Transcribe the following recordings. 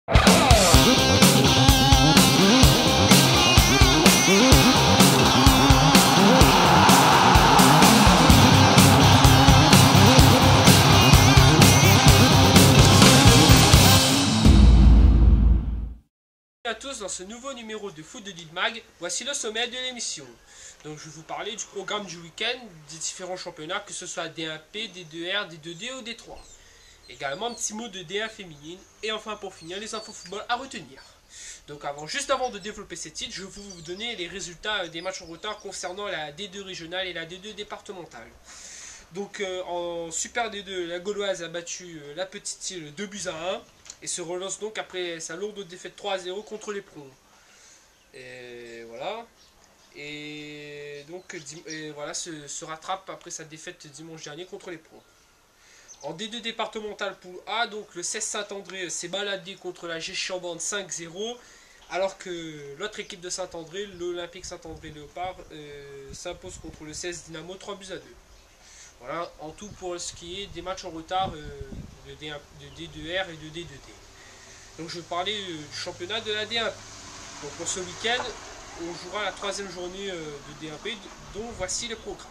À tous, dans ce nouveau numéro de Foot de Lille Mag, voici le sommet de l'émission. Donc je vais vous parler du programme du week-end des différents championnats, que ce soit D1P, D2R, D2D ou D3. Également un petit mot de D1 féminine, et enfin pour finir les infos football à retenir. Donc juste avant de développer ces titres, je vais vous donner les résultats des matchs en retard concernant la D2 régionale et la D2 départementale. Donc en Super D2, la Gauloise a battu la Petite Île 2 buts à 1. Et se relance donc après sa lourde défaite 3-0 contre les Pros. Et voilà. Et donc voilà, se rattrape après sa défaite dimanche dernier contre les Pros. En D2 départemental poule A, donc le 16 Saint-André s'est baladé contre la G-Chambord 5-0. Alors que l'autre équipe de Saint-André, l'Olympique Saint-André Léopard, s'impose contre le 16 Dynamo 3 buts à 2. Voilà, en tout pour ce qui est des matchs en retard de D2R et de D2D. Donc je vais parler du championnat de la D1. Donc pour ce week-end, on jouera la troisième journée de D1P, dont voici les programmes.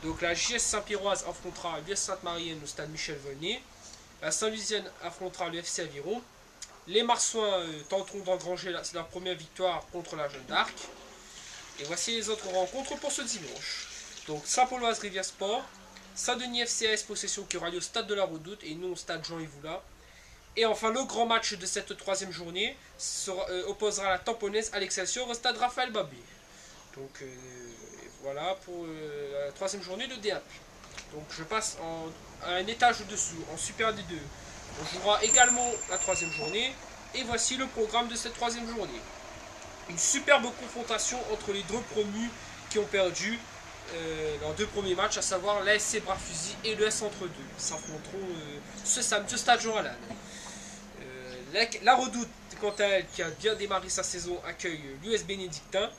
Donc la JS Saint-Pierroise affrontera l'US Sainte-Marienne au stade Michel-Volnay. La Saint-Lusienne affrontera le FC Aviron. Les Marsouins tenteront d'engranger leur première victoire contre la Jeanne d'Arc. Et voici les autres rencontres pour ce dimanche. Donc Saint-Pauloise Rivière Sport, Saint-Denis FCAS Possession qui aura lieu au stade de la Redoute et non au stade Jean-Yves. Et enfin le grand match de cette troisième journée opposera la Tamponnaise à l'Excelsior au stade Raphaël Babé. Donc voilà pour la troisième journée de D1. Donc je passe à un étage au-dessous, en Super D2. On jouera également la troisième journée. Et voici le programme de cette troisième journée. Une superbe confrontation entre les deux promus qui ont perdu leurs deux premiers matchs, à savoir l'ASC Bras-Fusil et le S entre deux. Ils s'affronteront ce samedi au stade Jean Allan. La Redoute, quant à elle, qui a bien démarré sa saison, accueille l'US Bénédictin.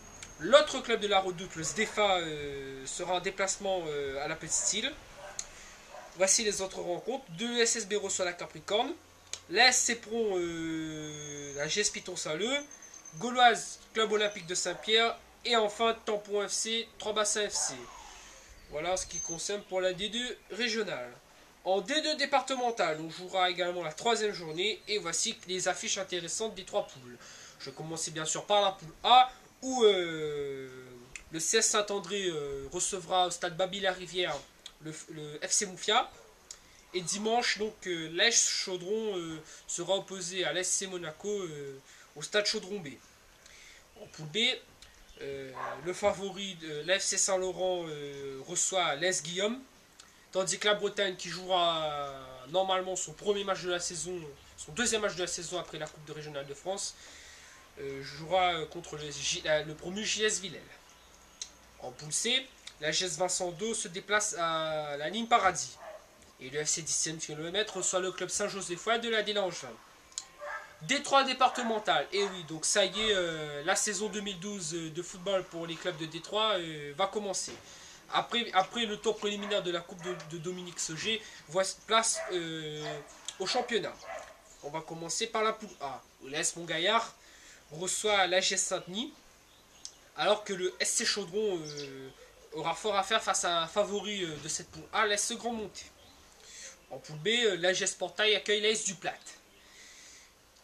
L'autre club de la Redoute, le SDEFA, sera en déplacement à la Petite Île. Voici les autres rencontres. De l'USSB reçoit la Capricorne. L'ASC Pron, la GS Piton Saleux. Gauloise, Club Olympique de Saint-Pierre. Et enfin, Tampon FC, Trois-Bassins FC. Voilà ce qui concerne pour la D2 régionale. En D2 départementale, on jouera également la troisième journée. Et voici les affiches intéressantes des trois poules. Je vais commencer bien sûr par la poule A, où le CS Saint-André recevra au stade Baby-la-Rivière le FC Moufia. Et dimanche, donc, l'AS Chaudron sera opposé à l'SC Monaco au stade Chaudron B. En poule B, le favori de l'FC Saint-Laurent reçoit l'AS Guillaume, tandis que la Bretagne, qui jouera normalement son premier match de la saison, son deuxième match de la saison après la Coupe de Régionale de France, jouera contre le promu JS Villèle. En poule C, la JS Vincent d'Eau se déplace à la ligne Paradis. Et le FC 10e km reçoit le club Saint-Josephois de la Délange. D3 départemental, et oui, donc ça y est, la saison 2012 de football pour les clubs de D3 va commencer. Après le tour préliminaire de la Coupe de Dominique Sauger, voici place au championnat. On va commencer par la poule A, où l'AS Montgaillard reçoit l'AGS Saint-Denis, alors que le SC Chaudron aura fort à faire face à un favori de cette poule A, l'AS Grand Monté. En poule B, l'AGS Portail accueille l'AS du Plate.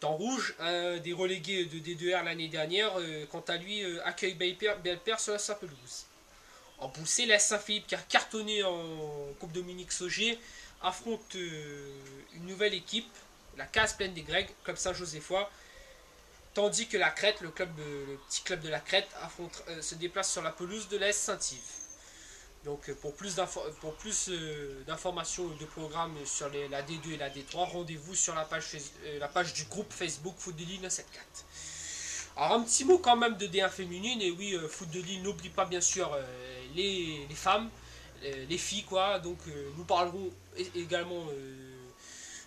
En rouge, un des relégués de D2R l'année dernière, quant à lui, accueille Belper sur sa pelouse. En poule C, la Saint-Philippe, qui a cartonné en Coupe Dominique Sauger, affronte une nouvelle équipe, la Case Pleine des Grecs, club Saint-Josephois, tandis que la Crète, le petit club de la Crète, se déplace sur la pelouse de l'AS Saint-Yves. Donc pour plus d'informations de programmes sur la D2 et la D3, rendez-vous sur la page du groupe Facebook Foot de Lille 974. Alors un petit mot quand même de D1 féminine, et oui, Foot de Lille n'oublie pas bien sûr les femmes, les filles quoi, donc nous parlerons également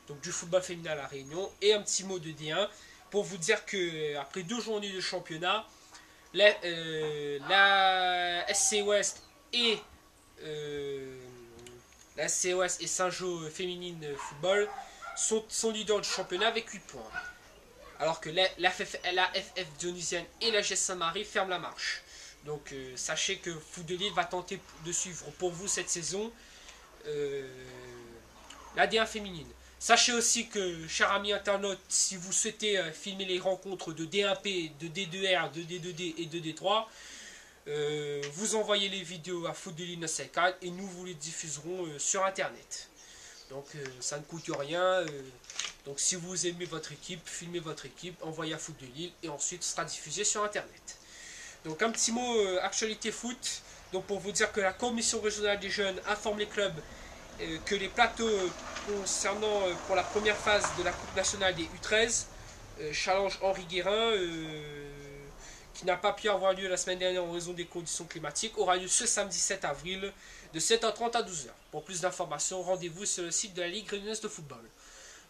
donc, du football féminin à La Réunion, et un petit mot de D1, pour vous dire que après 2 journées de championnat, la SC Ouest et la COS et Saint-Jean féminine football sont leaders du championnat avec 8 points. alors que la FF Dionysienne et la GS Saint-Marie ferment la marche. Donc sachez que Foot de Lille va tenter de suivre pour vous cette saison la D1 féminine. Sachez aussi que, chers amis internautes, si vous souhaitez filmer les rencontres de D1P, de D2R, de D2D et de D3, vous envoyez les vidéos à Foot de Lille 954 et nous vous les diffuserons sur internet. Donc ça ne coûte rien. Donc si vous aimez votre équipe, filmez votre équipe, envoyez à Foot de Lille et ensuite sera diffusé sur internet. Donc un petit mot actualité foot. Donc pour vous dire que la commission régionale des jeunes informe les clubs que les plateaux concernant pour la première phase de la Coupe nationale des U13, challenge Henri Guérin, qui n'a pas pu avoir lieu la semaine dernière en raison des conditions climatiques, aura lieu ce samedi 7 avril de 7h30 à 12h. Pour plus d'informations, rendez-vous sur le site de la Ligue réunionnaise de football.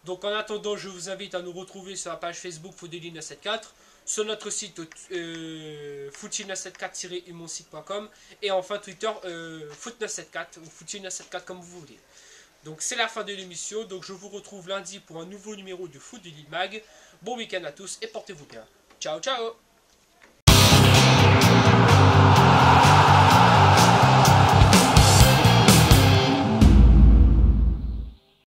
Donc en attendant, je vous invite à nous retrouver sur la page Facebook Foot de Lille 974, sur notre site foot974-humonsite.com et enfin Twitter foot974 ou foot974 comme vous voulez. Donc c'est la fin de l'émission, donc je vous retrouve lundi pour un nouveau numéro de Foot de Lille Mag. Bon week-end à tous et portez-vous bien. Ciao ciao.